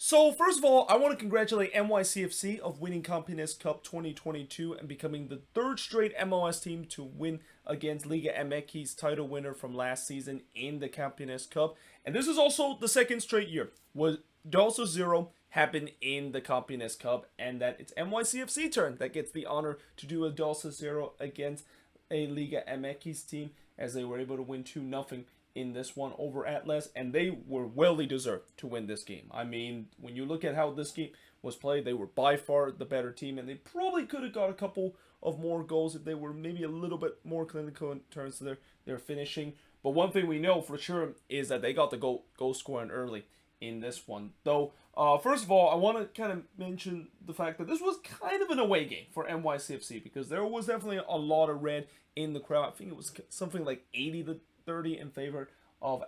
So, first of all, I want to congratulate NYCFC of winning Campeones Cup 2022 and becoming the third straight MLS team to win against Liga MX title winner from last season in the Campeones Cup. And this is also the second straight year was also Cero happened in the Campeones Cup, and that it's NYCFC turn that gets the honor to do a Dulce Cero against a Liga MX team, as they were able to win 2-0 in this one over Atlas, and they were well deserved to win this game. I mean, when you look at how this game was played, they were by far the better team, and they probably could have got a couple of more goals if they were maybe a little bit more clinical in terms of their finishing. But one thing we know for sure is that they got the goal scoring early in this one. Though, first of all, I want to kind of mention the fact that this was kind of an away game for NYCFC, because there was definitely a lot of red in the crowd. I think it was something like 80-30 in favor of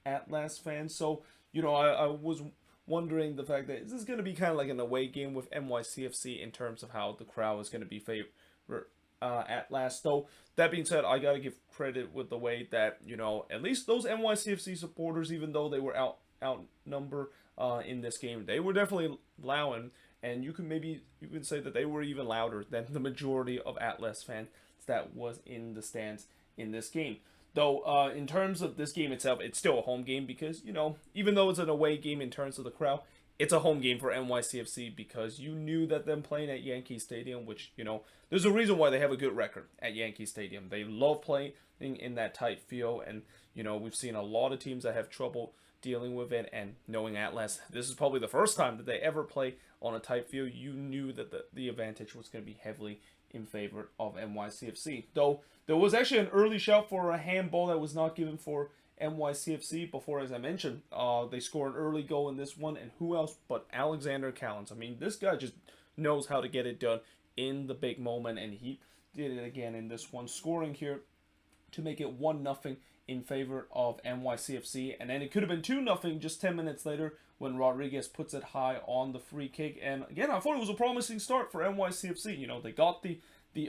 Atlas fans. So, I was wondering the fact that is this going to be kind of like an away game with NYCFC in terms of how the crowd is going to be favor Atlas. Though, that being said, I got to give credit with the way that, at least those NYCFC supporters, even though they were outnumbered in this game, they were definitely loud, and you can say that they were even louder than the majority of Atlas fans that was in the stands in this game. Though, in terms of this game itself, it's still a home game because, even though it's an away game in terms of the crowd, it's a home game for NYCFC because you knew that them playing at Yankee Stadium, which, there's a reason why they have a good record at Yankee Stadium. They love playing in that tight field, and, we've seen a lot of teams that have trouble dealing with it, and knowing Atlas, this is probably the first time that they ever play on a tight field. You knew that the advantage was going to be heavily in favor of NYCFC. Though there was actually an early shout for a handball that was not given for NYCFC before, as I mentioned. They scored an early goal in this one, and who else but Alexander Callens? I mean, this guy just knows how to get it done in the big moment, and he did it again in this one, scoring here to make it 1-0 in favor of NYCFC. And then it could have been 2-0 just 10 minutes later when Rodriguez puts it high on the free kick. And again, I thought it was a promising start for NYCFC. They got the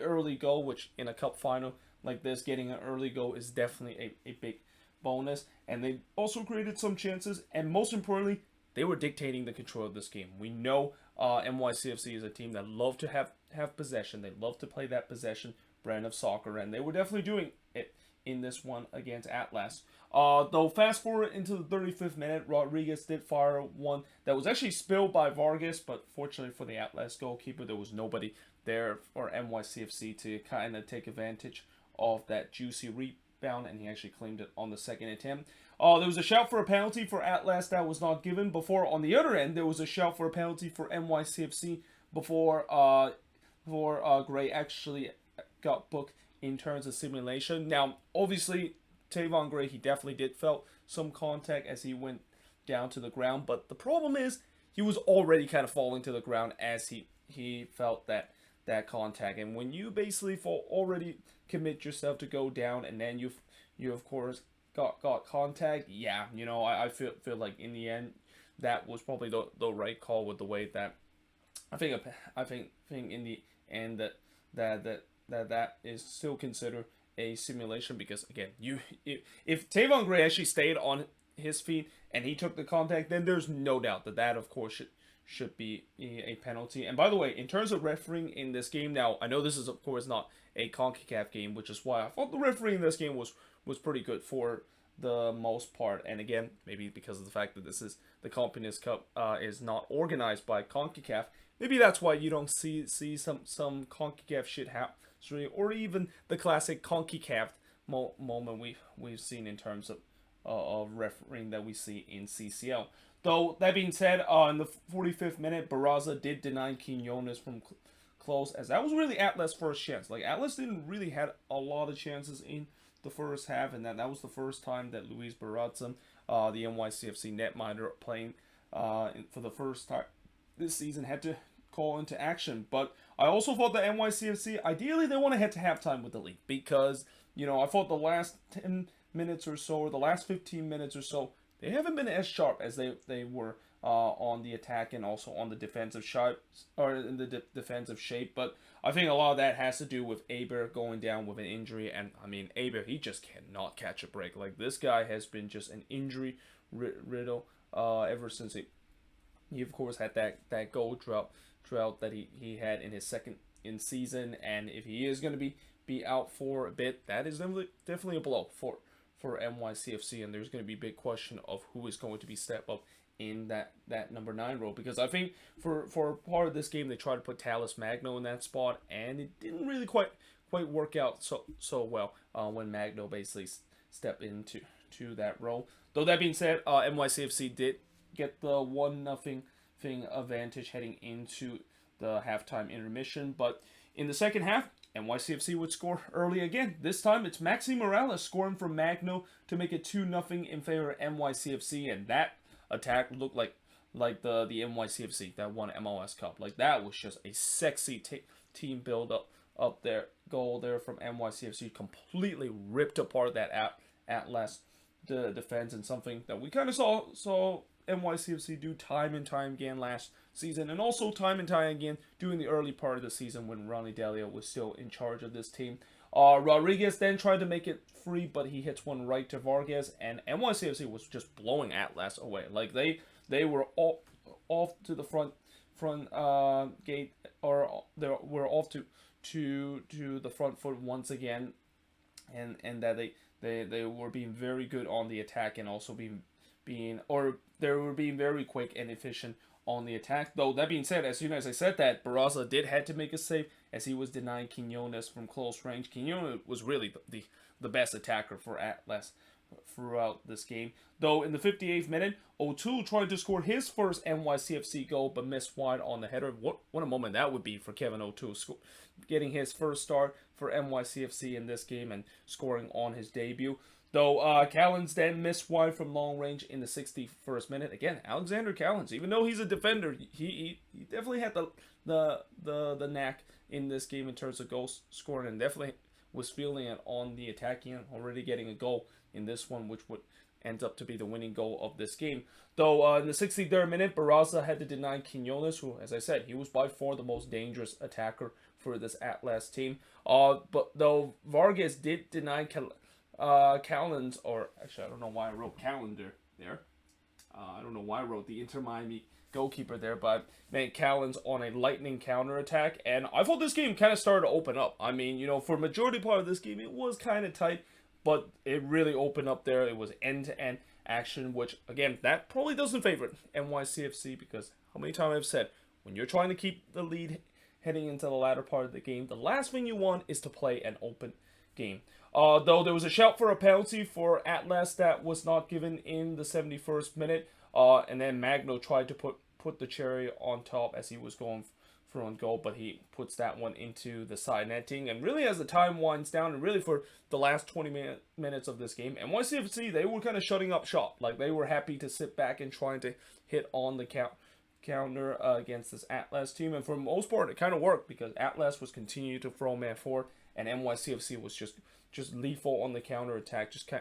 early goal, which in a cup final like this, getting an early goal is definitely a big bonus. And they also created some chances, and most importantly, they were dictating the control of this game. We know NYCFC is a team that love to have possession. They love to play that possession brand of soccer, and they were definitely doing it in this one against Atlas. Though, fast forward into the 35th minute, Rodriguez did fire one that was actually spilled by Vargas, but fortunately for the Atlas goalkeeper, there was nobody there for NYCFC to kind of take advantage of that juicy rebound, and he actually claimed it on the second attempt. There was a shout for a penalty for Atlas that was not given. Before, on the other end, there was a shout for a penalty for NYCFC before Gray actually got booked in terms of simulation. Now, obviously, Tavon Gray, he definitely did felt some contact as he went down to the ground, but the problem is he was already kind of falling to the ground as he felt that contact. And when you basically already commit yourself to go down, and then you of course got contact, yeah, I feel like in the end that was probably the right call, with the way that I think in the end that is still considered a simulation, because again, if Tavon Gray actually stayed on his feet and he took the contact, then there's no doubt that of course should be a penalty. And by the way, in terms of refereeing in this game, now I know this is of course not a CONCACAF game, which is why I thought the refereeing in this game was pretty good for the most part. And again, maybe because of the fact that this is the Campeones Cup is not organized by CONCACAF, maybe that's why you don't see some CONCACAF shit happen, or even the classic CONCACAF moment we've seen in terms of refereeing that we see in CCL. Though, that being said, in the 45th minute, Barraza did deny Quinones from close, as that was really Atlas' first chance. Like, Atlas didn't really had a lot of chances in the first half, and that was the first time that Luis Barraza, the NYCFC netminder, playing for the first time this season, had to call into action. But I also thought that NYCFC, ideally, they want to head to halftime with the lead, because, I thought the last 10 minutes or so, or the last 15 minutes or so, they haven't been as sharp as they were on the attack and also on the defensive shape, defensive shape. But I think a lot of that has to do with Aber going down with an injury, and I mean, Aber, he just cannot catch a break. Like, this guy has been just an injury riddle ever since He of course had that goal drought that he had in his second in season, and if he is going to be out for a bit, that is definitely a blow for NYCFC, and there's going to be a big question of who is going to be step up in that number 9 role, because I think for part of this game they tried to put Tallis Magno in that spot, and it didn't really quite work out so well when Magno basically stepped into that role. Though that being said, NYCFC did get the 1-0 advantage heading into the halftime intermission, but in the second half, NYCFC would score early again. This time, it's Maxi Morales scoring for Magno to make it 2-0 in favor of NYCFC, and that attack looked like the NYCFC that won MLS Cup. Like, that was just a sexy team build up there. Goal there from NYCFC, completely ripped apart that Atlas the defense, and something that we kind of saw NYCFC do time and time again last season, and also time and time again during the early part of the season when Ronnie Delia was still in charge of this team. Rodriguez then tried to make it free, but he hits one right to Vargas, and NYCFC was just blowing Atlas away. Like, they were all off to the front gate, or they were off to the front foot once again, and that they were being very good on the attack, and also they were being very quick and efficient on the attack. Though that being said, as soon as I said that, Barraza did had to make a save as he was denying Quinones from close range. Quinones was really the best attacker for Atlas throughout this game. Though in the 58th minute, O'Toole tried to score his first NYCFC goal but missed wide on the header. What a moment that would be for Kevin O'Toole, getting his first start for NYCFC in this game and scoring on his debut. Though Callens then missed wide from long range in the 61st minute. Again, Alexander Callens, even though he's a defender, he definitely had the knack in this game in terms of goal scoring, and definitely was feeling it on the attacking end, already getting a goal in this one, which would end up to be the winning goal of this game. Though in the 63rd minute, Barraza had to deny Quinones, who, as I said, he was by far the most dangerous attacker for this Atlas team. But though Vargas did deny Callens, or actually I don't know why I wrote calendar there. I don't know why I wrote the Inter Miami goalkeeper there, but made Callens on a lightning counter attack, and I thought this game kind of started to open up. I mean, for majority part of this game, it was kind of tight, but it really opened up there. It was end-to-end action, which, again, that probably doesn't favor NYCFC, because how many times I've said, when you're trying to keep the lead heading into the latter part of the game, the last thing you want is to play an open game. Though there was a shout for a penalty for Atlas that was not given in the 71st minute, and then Magno tried to put the cherry on top as he was going for on goal, but he puts that one into the side netting. And really, as the time winds down, and really for the last 20 minutes of this game, NYCFC, they were kind of shutting up shop. Like, they were happy to sit back and trying to hit on the counter against this Atlas team, and for the most part, it kind of worked, because Atlas was continuing to throw man forward, and NYCFC was just lethal on the counter attack, just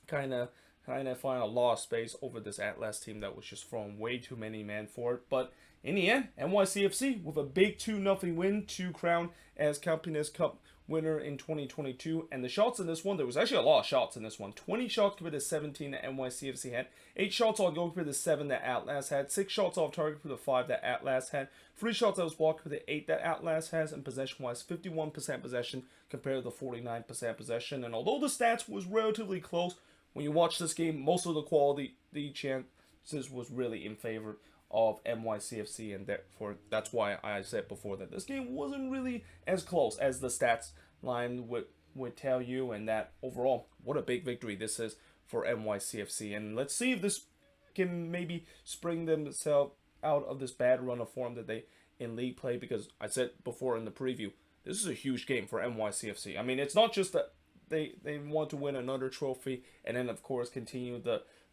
kind of find a lot of space over this Atlas team that was just throwing way too many men forward. But in the end, NYCFC with a big 2-0 win to crown as Campeones Cup winner in 2022. And the shots in this one, there was actually a lot of shots in this one. 20 shots compared to 17 that NYCFC had. 8 shots on goal compared to 7 that Atlas had. 6 shots off target for the 5 that Atlas had. 3 shots that was blocked for the 8 that Atlas has. And possession-wise, 51% possession compared to the 49% possession. And although the stats was relatively close, when you watch this game, most of the quality, the chances was really in favor of NYCFC, and therefore that's why I said before that this game wasn't really as close as the stats line would tell you, and that overall, what a big victory this is for NYCFC. And let's see if this can maybe spring themselves out of this bad run of form that they in league play, because I said before in the preview, this is a huge game for NYCFC. I mean, it's not just that they want to win another trophy and then of course continue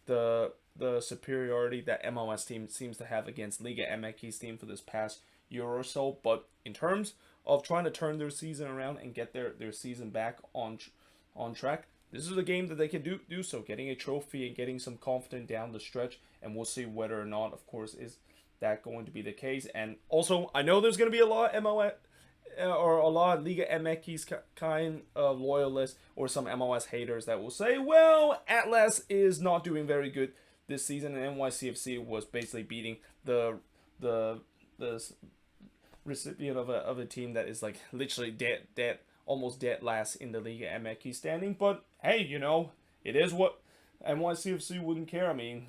the superiority that MLS team seems to have against Liga MX team for this past year or so, but in terms of trying to turn their season around and get their season back on track, this is a game that they can do so, getting a trophy and getting some confidence down the stretch, and we'll see whether or not, of course, is that going to be the case. And also, I know there's going to be a lot of MLS or a lot of Liga MX kind of loyalists or some MLS haters that will say, well, Atlas is not doing very good this season, and NYCFC was basically beating the recipient of a team that is like literally dead, almost dead last in the Liga MX standing. But hey, it is what NYCFC wouldn't care. I mean,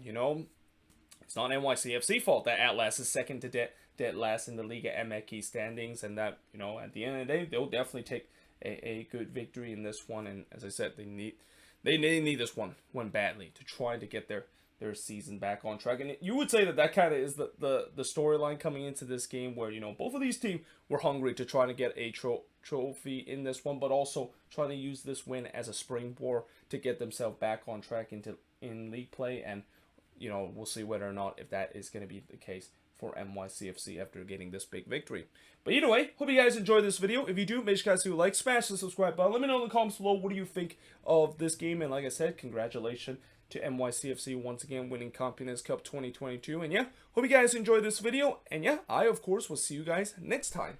it's not NYCFC fault that Atlas is second to dead last in the Liga MX standings, and that at the end of the day they'll definitely take a good victory in this one. And as I said, they need this one badly to try to get their season back on track. And you would say that kind of is the storyline coming into this game, where both of these teams were hungry to try to get a trophy in this one, but also trying to use this win as a springboard to get themselves back on track in league play. And we'll see whether or not if that is going to be the case for NYCFC after getting this big victory. But either way, hope you guys enjoyed this video. If you do, make sure you guys do like, smash the subscribe button. Let me know in the comments below what do you think of this game. And like I said, congratulations to NYCFC once again winning Campeones Cup 2022. And yeah, hope you guys enjoyed this video. And yeah, I of course will see you guys next time.